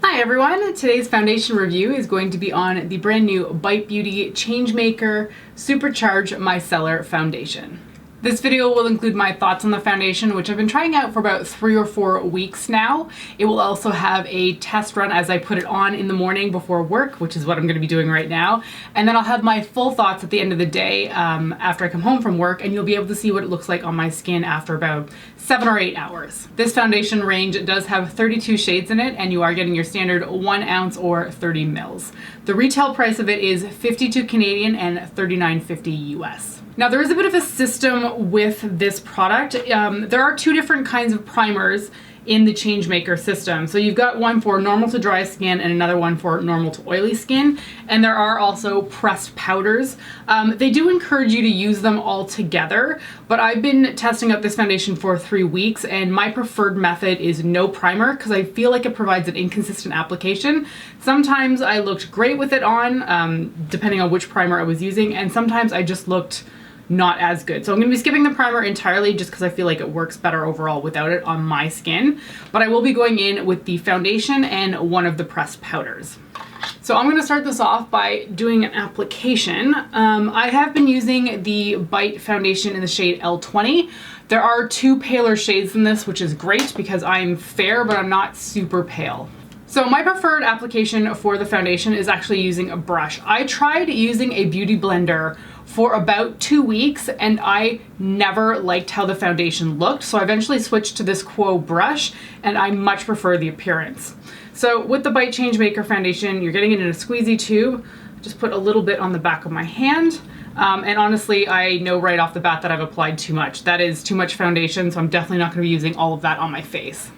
Hi everyone! Today's foundation review is going to be on the brand new Bite Beauty Changemaker Supercharged Micellar foundation. This video will include my thoughts on the foundation, which I've been trying out for about 3 or 4 weeks now. It will also have a test run as I put it on in the morning before work, which is what I'm going to be doing right now. And then I'll have my full thoughts at the end of the day after I come home from work, and you'll be able to see what it looks like on my skin after about 7 or 8 hours. This foundation range does have 32 shades in it, and you are getting your standard 1 ounce or 30 mils. The retail price of it is $52 Canadian and $39.50 US. Now there is a bit of a system with this product. There are 2 different kinds of primers in the Changemaker system. So you've got one for normal to dry skin and another one for normal to oily skin. And there are also pressed powders. They do encourage you to use them all together, but I've been testing out this foundation for 3 weeks and my preferred method is no primer because I feel like it provides an inconsistent application. Sometimes I looked great with it on, depending on which primer I was using, and sometimes I just looked not as good. So I'm going to be skipping the primer entirely just because I feel like it works better overall without it on my skin. But I will be going in with the foundation and one of the pressed powders. So I'm going to start this off by doing an application. I have been using the Bite foundation in the shade L20. There are 2 paler shades in this, which is great because I'm fair, but I'm not super pale. So my preferred application for the foundation is actually using a brush. I tried using a beauty blender for about 2 weeks and I never liked how the foundation looked. So I eventually switched to this Kohl brush and I much prefer the appearance. So with the Bite Changemaker foundation, you're getting it in a squeezy tube. Just put a little bit on the back of my hand. And honestly, I know right off the bat that I've applied too much. That is too much foundation, so I'm definitely not going to be using all of that on my face.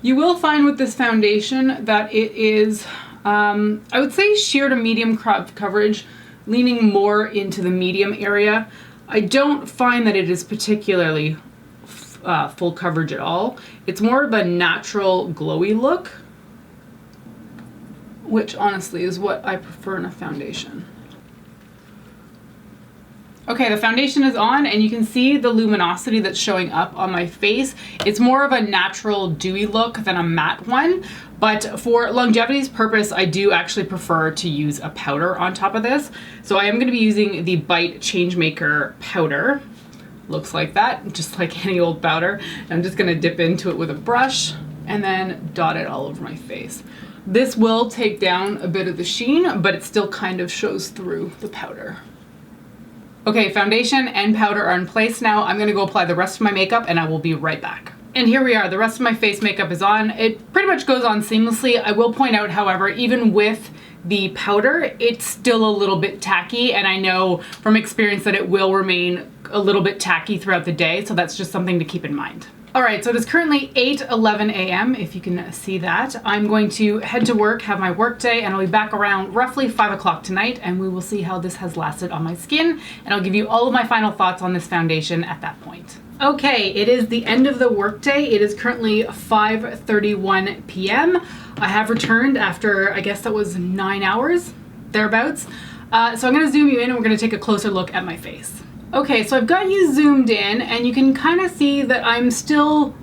You will find with this foundation that it is, I would say sheer to medium coverage, leaning more into the medium area. I don't find that it is particularly full coverage at all. It's more of a natural glowy look, which honestly is what I prefer in a foundation. Okay, the foundation is on and you can see the luminosity that's showing up on my face. It's more of a natural dewy look than a matte one, but for longevity's purpose, I do actually prefer to use a powder on top of this. So I am going to be using the Bite Changemaker powder. Looks like that, just like any old powder. I'm just going to dip into it with a brush and then dot it all over my face. This will take down a bit of the sheen, but it still kind of shows through the powder. Okay, foundation and powder are in place now. I'm gonna go apply the rest of my makeup and I will be right back. And here we are, the rest of my face makeup is on. It pretty much goes on seamlessly. I will point out, however, even with the powder, it's still a little bit tacky, and I know from experience that it will remain a little bit tacky throughout the day, so that's just something to keep in mind. All right, so it is currently 8:11 a.m. if you can see that. I'm going to head to work, have my work day, and I'll be back around roughly 5 o'clock tonight, and we will see how this has lasted on my skin, and I'll give you all of my final thoughts on this foundation at that point. Okay, it is the end of the workday. It is currently 5:31 p.m. I have returned after, I guess that was 9 hours, thereabouts. So I'm gonna zoom you in and we're gonna take a closer look at my face. Okay, so I've got you zoomed in and you can kind of see that I'm still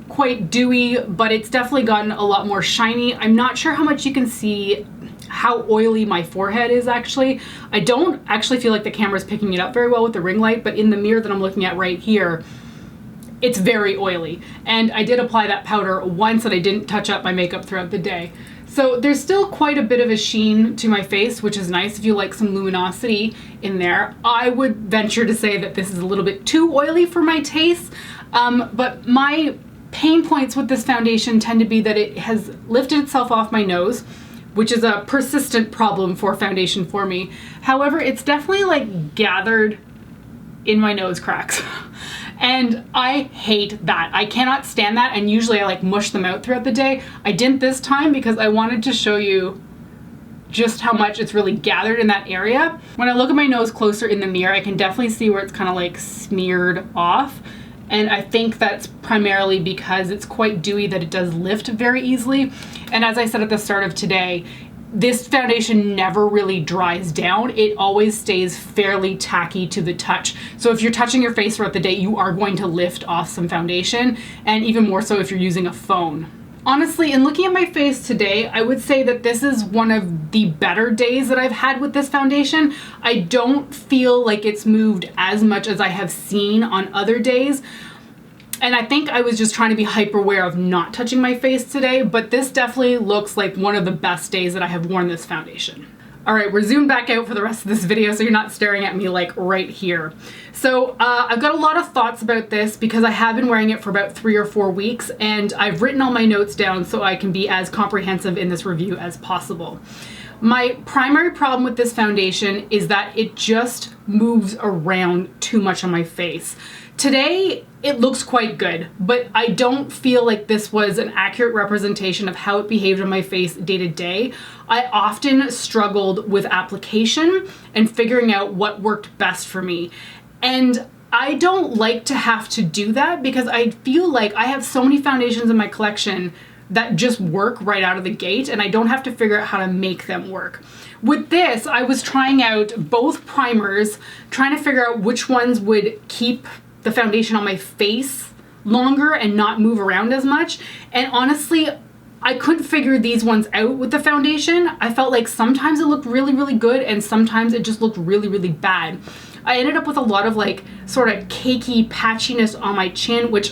quite dewy, but it's definitely gotten a lot more shiny. I'm not sure how much you can see how oily my forehead is actually. I don't actually feel like the camera's picking it up very well with the ring light, but in the mirror that I'm looking at right here, it's very oily. And I did apply that powder once and I didn't touch up my makeup throughout the day. So there's still quite a bit of a sheen to my face, which is nice if you like some luminosity in there. I would venture to say that this is a little bit too oily for my taste, but my pain points with this foundation tend to be that it has lifted itself off my nose, which is a persistent problem for foundation for me. However, it's definitely like gathered in my nose cracks. And I hate that. I cannot stand that, and usually I like mush them out throughout the day. I didn't this time because I wanted to show you just how much it's really gathered in that area. When I look at my nose closer in the mirror, I can definitely see where it's kind of like smeared off. And I think that's primarily because it's quite dewy, that it does lift very easily. And as I said at the start of today, this foundation never really dries down. It always stays fairly tacky to the touch. So if you're touching your face throughout the day, you are going to lift off some foundation, and even more so if you're using a phone. Honestly, in looking at my face today, I would say that this is one of the better days that I've had with this foundation. I don't feel like it's moved as much as I have seen on other days. And I think I was just trying to be hyper aware of not touching my face today, but this definitely looks like one of the best days that I have worn this foundation. All right, we're zoomed back out for the rest of this video so you're not staring at me like right here. So I've got a lot of thoughts about this because I have been wearing it for about 3 or 4 weeks, and I've written all my notes down so I can be as comprehensive in this review as possible. My primary problem with this foundation is that it just moves around too much on my face. Today, it looks quite good, but I don't feel like this was an accurate representation of how it behaved on my face day to day. I often struggled with application and figuring out what worked best for me. And I don't like to have to do that because I feel like I have so many foundations in my collection that just work right out of the gate, and I don't have to figure out how to make them work. With this, I was trying out both primers, trying to figure out which ones would keep the foundation on my face longer and not move around as much. And honestly, I couldn't figure these ones out with the foundation. I felt like sometimes it looked really, really good and sometimes it just looked really, really bad. I ended up with a lot of like sort of cakey patchiness on my chin, which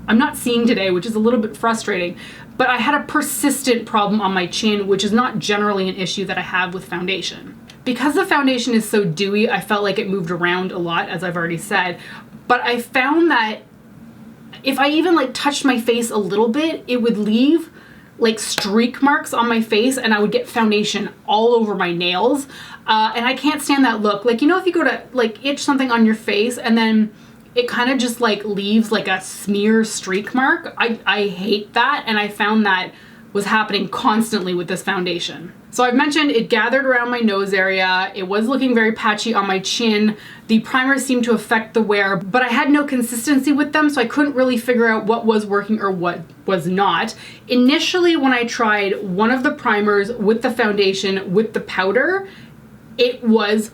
I'm not seeing today, which is a little bit frustrating. But I had a persistent problem on my chin, which is not generally an issue that I have with foundation. Because the foundation is so dewy, I felt like it moved around a lot, as I've already said. But I found that if I even like touched my face a little bit, it would leave like streak marks on my face and I would get foundation all over my nails. And I can't stand that look. Like, you know, if you go to like itch something on your face and then it kind of just like leaves like a smear streak mark. I hate that, and I found that was happening constantly with this foundation. So I've mentioned it gathered around my nose area. It was looking very patchy on my chin. The primer seemed to affect the wear, but I had no consistency with them, so I couldn't really figure out what was working or what was not. Initially, when I tried one of the primers with the foundation with the powder, it was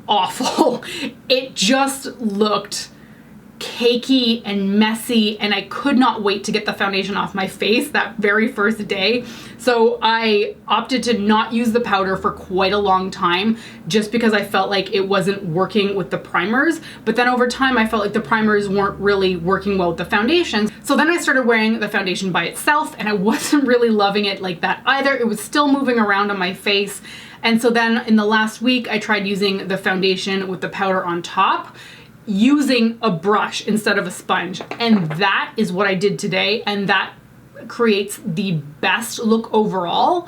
awful. It just looked cakey and messy, and I could not wait to get the foundation off my face that very first day. So I opted to not use the powder for quite a long time just because I felt like it wasn't working with the primers. But then over time I felt like the primers weren't really working well with the foundation. So then I started wearing the foundation by itself, and I wasn't really loving it like that either. It was still moving around on my face. And so then in the last week I tried using the foundation with the powder on top, using a brush instead of a sponge, and that is what I did today, and that creates the best look overall,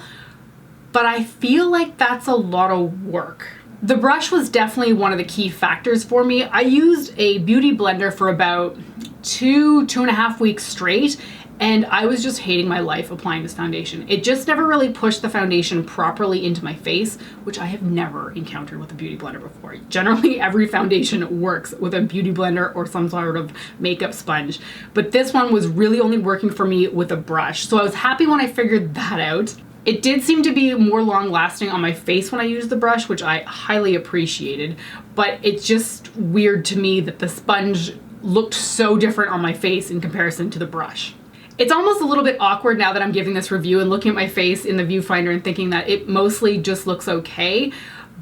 but I feel like that's a lot of work. The brush was definitely one of the key factors for me. I used a beauty blender for about 2.5 weeks straight, and I was just hating my life applying this foundation. It just never really pushed the foundation properly into my face, which I have never encountered with a beauty blender before. Generally, every foundation works with a beauty blender or some sort of makeup sponge, but this one was really only working for me with a brush. So I was happy when I figured that out. It did seem to be more long lasting on my face when I used the brush, which I highly appreciated, but it's just weird to me that the sponge looked so different on my face in comparison to the brush. It's almost a little bit awkward now that I'm giving this review and looking at my face in the viewfinder and thinking that it mostly just looks okay.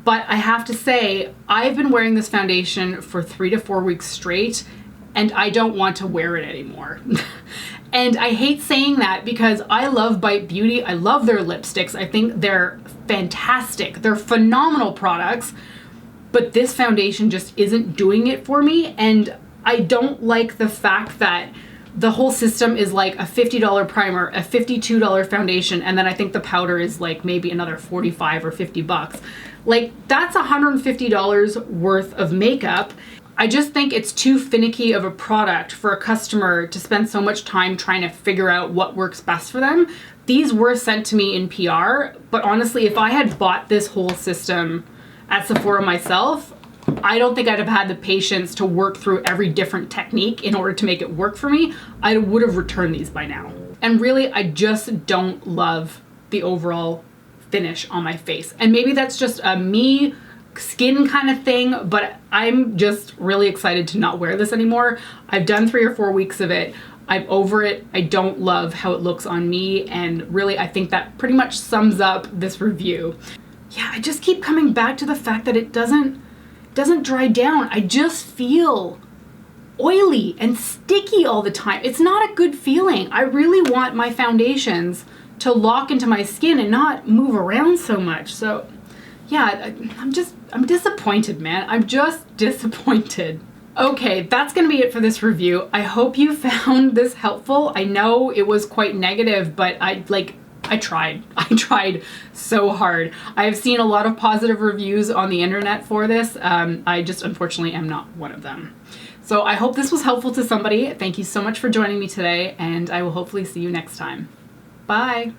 But I have to say, I've been wearing this foundation for 3 to 4 weeks straight, and I don't want to wear it anymore. And I hate saying that because I love Bite Beauty. I love their lipsticks. I think they're fantastic. They're phenomenal products, but this foundation just isn't doing it for me. And I don't like the fact that the whole system is like a $50 primer, a $52 foundation, and then I think the powder is like maybe another 45 or 50 bucks. Like, that's $150 worth of makeup. I just think it's too finicky of a product for a customer to spend so much time trying to figure out what works best for them. These were sent to me in PR, but honestly, if I had bought this whole system at Sephora myself, I don't think I'd have had the patience to work through every different technique in order to make it work for me. I would have returned these by now. And really, I just don't love the overall finish on my face. And maybe that's just a me skin kind of thing, but I'm just really excited to not wear this anymore. I've done 3 or 4 weeks of it. I'm over it. I don't love how it looks on me, and really I think that pretty much sums up this review. Yeah, I just keep coming back to the fact that it doesn't dry down. I just feel oily and sticky all the time. It's not a good feeling. I really want my foundations to lock into my skin and not move around so much. So yeah, I'm disappointed, man. I'm just disappointed. Okay, that's gonna be it for this review. I hope you found this helpful. I know it was quite negative, but I tried. I tried so hard. I have seen a lot of positive reviews on the internet for this. I just unfortunately am not one of them. So I hope this was helpful to somebody. Thank you so much for joining me today, and I will hopefully see you next time. Bye.